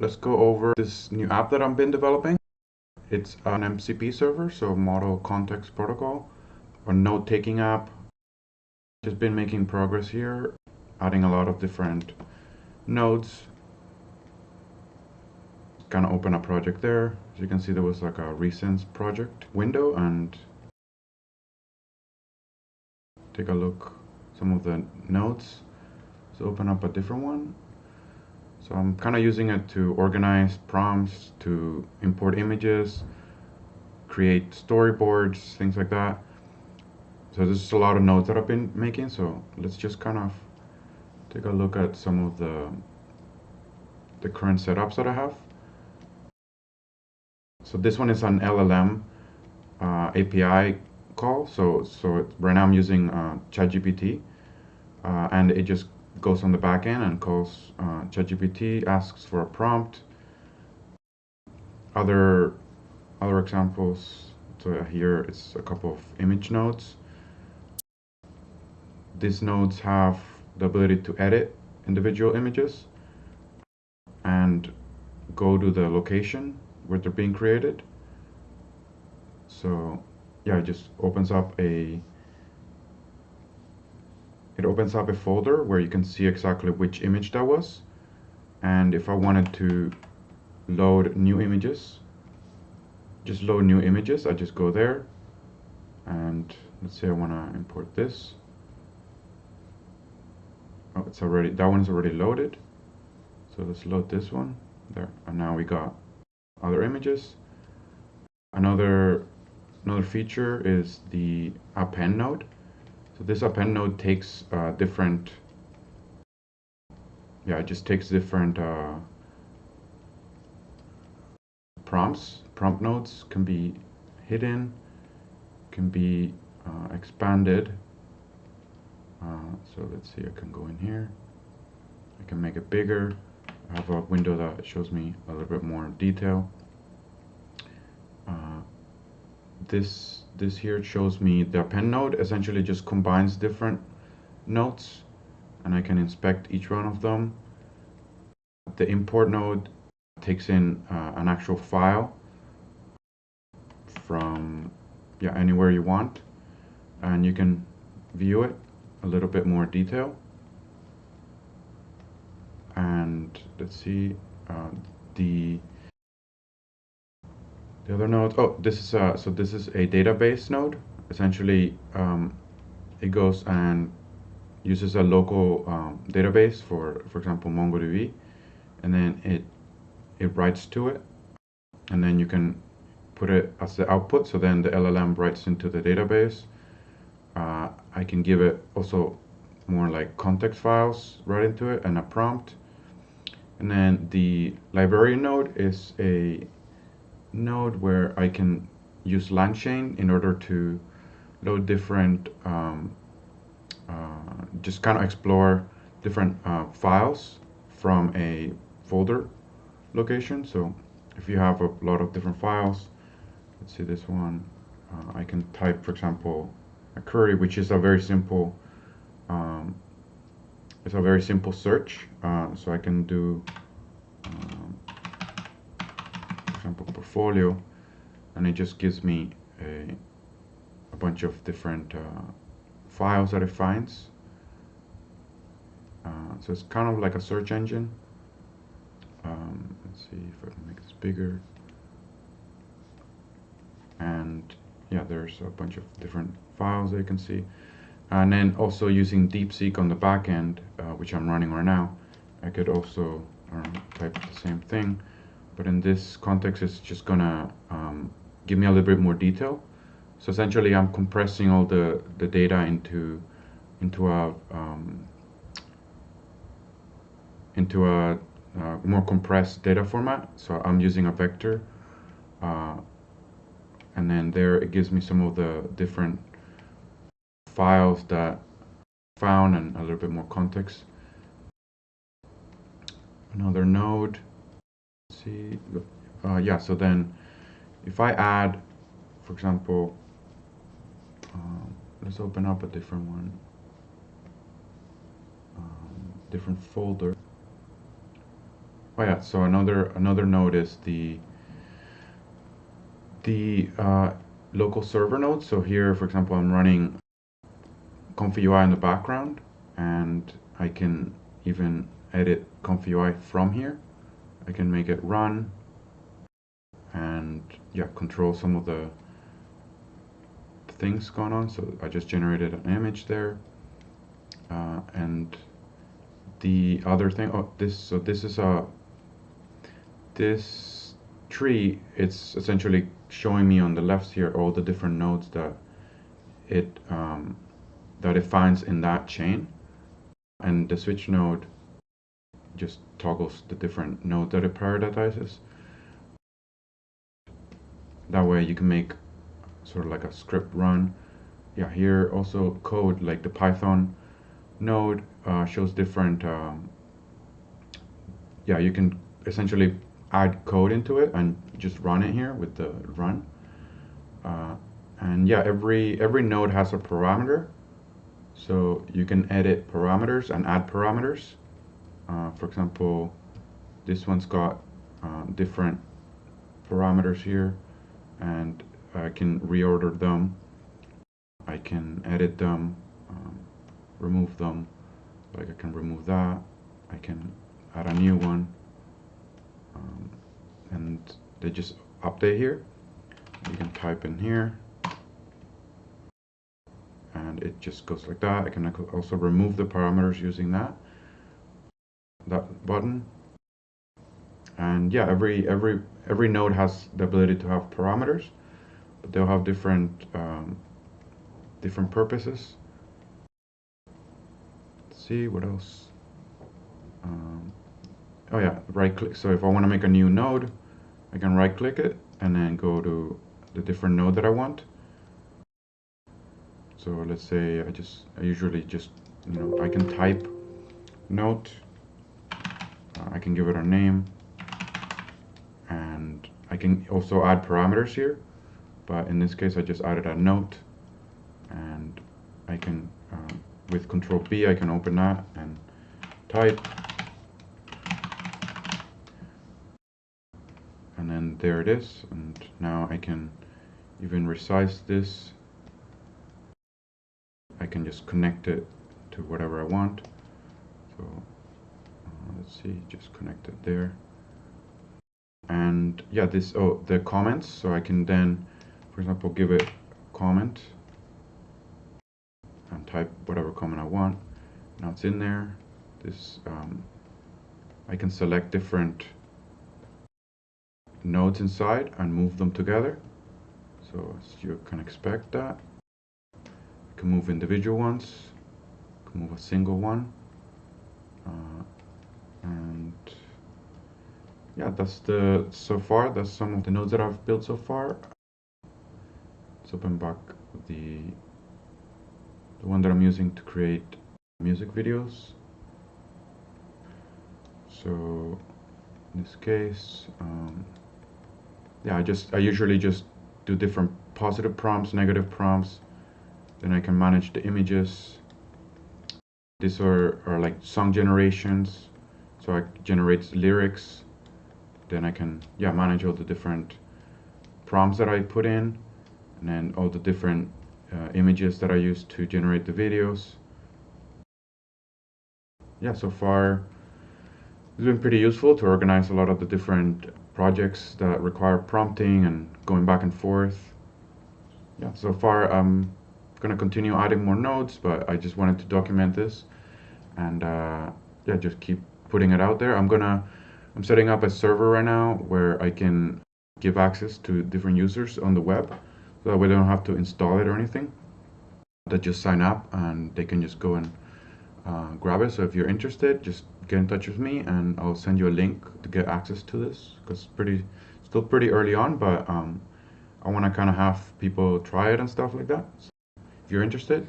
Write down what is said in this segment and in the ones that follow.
let's go over this new app that I've been developing. It's an MCP server, so Model Context Protocol, a note-taking app. Just been making progress here, adding a lot of different nodes. Kind of open a project there. As you can see, there was like a recent project window, and take a look some of the nodes. So open up a different one. So I'm kind of using it to organize prompts, to import images, create storyboards, things like that. So this is a lot of nodes that I've been making. So let's just kind of take a look at some of the current setups that I have. So this one is an LLM API call. So right now I'm using ChatGPT, and it just goes on the back end and calls ChatGPT, asks for a prompt. Other examples. So here it's a couple of image nodes. These nodes have the ability to edit individual images and go to the location where they're being created. So yeah, it just opens up a folder where you can see exactly which image that was. And if I wanted to load new images, just load new images, I just go there, and let's say I want to import this. Oh, that one's already loaded. So let's load this one there, and now we got other images. Another feature is the append node. So this append node takes different, it just takes different prompts. Prompt nodes can be hidden, can be expanded. So let's see, I can go in here. I can make it bigger. I have a window that shows me a little bit more detail. This here shows me the append node essentially just combines different nodes, and I can inspect each one of them. The import node takes in an actual file from anywhere you want, and you can view it a little bit more detail. And let's see, the other node. Oh, this is a database node. Essentially, it goes and uses a local database for example MongoDB, and then it writes to it, and then you can put it as the output. So then the LLM writes into the database. I can give it also more like context files right into it and a prompt. And then the library node is a node where I can use Langchain in order to load different, just kind of explore different files from a folder location. So if you have a lot of different files, let's see this one, I can type, for example, a query, which is a very simple, search. So I can do, for example, portfolio, and it just gives me a bunch of different files that it finds. So it's kind of like a search engine. Let's see if I can make this bigger. And yeah, there's a bunch of different files that you can see. And then also using Deepseek on the back end, which I'm running right now, I could also type the same thing, but in this context it's just gonna give me a little bit more detail. So essentially I'm compressing all the data into a more compressed data format. So I'm using a vector, and then there it gives me some of the different files that I found and a little bit more context. Another node. Let's see, so then if I add, for example, let's open up a different one, different folder. Oh yeah, so another node is the local server node. So here, for example, I'm running ConfyUI in the background, and I can even edit ConfyUI from here. I can make it run and yeah, control some of the things going on. So I just generated an image there, and the other thing, oh, this is a this tree. It's essentially showing me on the left here all the different nodes it um, that it finds in that chain, and the switch node just toggles the different nodes that it prioritizes. That way you can make sort of like a script run. Yeah, here also code, like the Python node shows different, yeah, you can essentially add code into it and just run it here with the run. And yeah, every node has a parameter, so you can edit parameters and add parameters. For example, this one's got different parameters here, and I can reorder them. I can edit them, remove them. Like I can remove that. I can add a new one, and they just update here. You can type in here, and it just goes like that. I can also remove the parameters using that button. And yeah, every node has the ability to have parameters, but they'll have different purposes. Let's see what else. Oh yeah, right click. So if I want to make a new node, I can right click it and then go to the different node that I want. So let's say I usually just, I can type note. I can give it a name, and I can also add parameters here. But in this case, I just added a note, and I can, with Control B, I can open that and type. And then there it is. And now I can even resize this. I can just connect it to whatever I want. So let's see, just connect it there. And yeah, the comments. So I can then, for example, give it a comment and type whatever comment I want. Now it's in there. This I can select different nodes inside and move them together. So as you can expect that. I can move individual ones. I can move a single one. And yeah, that's some of the nodes that I've built so far. Let's open back the one that I'm using to create music videos. So in this case, yeah, I usually just do different positive prompts, negative prompts. Then I can manage the images. These are like song generations. So I generate lyrics. Then I can, yeah, manage all the different prompts that I put in, and then all the different images that I use to generate the videos. Yeah, so far it's been pretty useful to organize a lot of the different projects that require prompting and going back and forth. Yeah, so far I'm gonna continue adding more nodes, but I just wanted to document this and yeah, just keep putting it out there. I'm setting up a server right now where I can give access to different users on the web, so that way they don't have to install it or anything. They just sign up and they can just go and grab it. So if you're interested, just get in touch with me and I'll send you a link to get access to this, because it's still pretty early on, but I want to kind of have people try it and stuff like that. So if you're interested,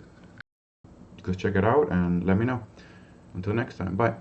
go check it out and let me know. Until next time, bye.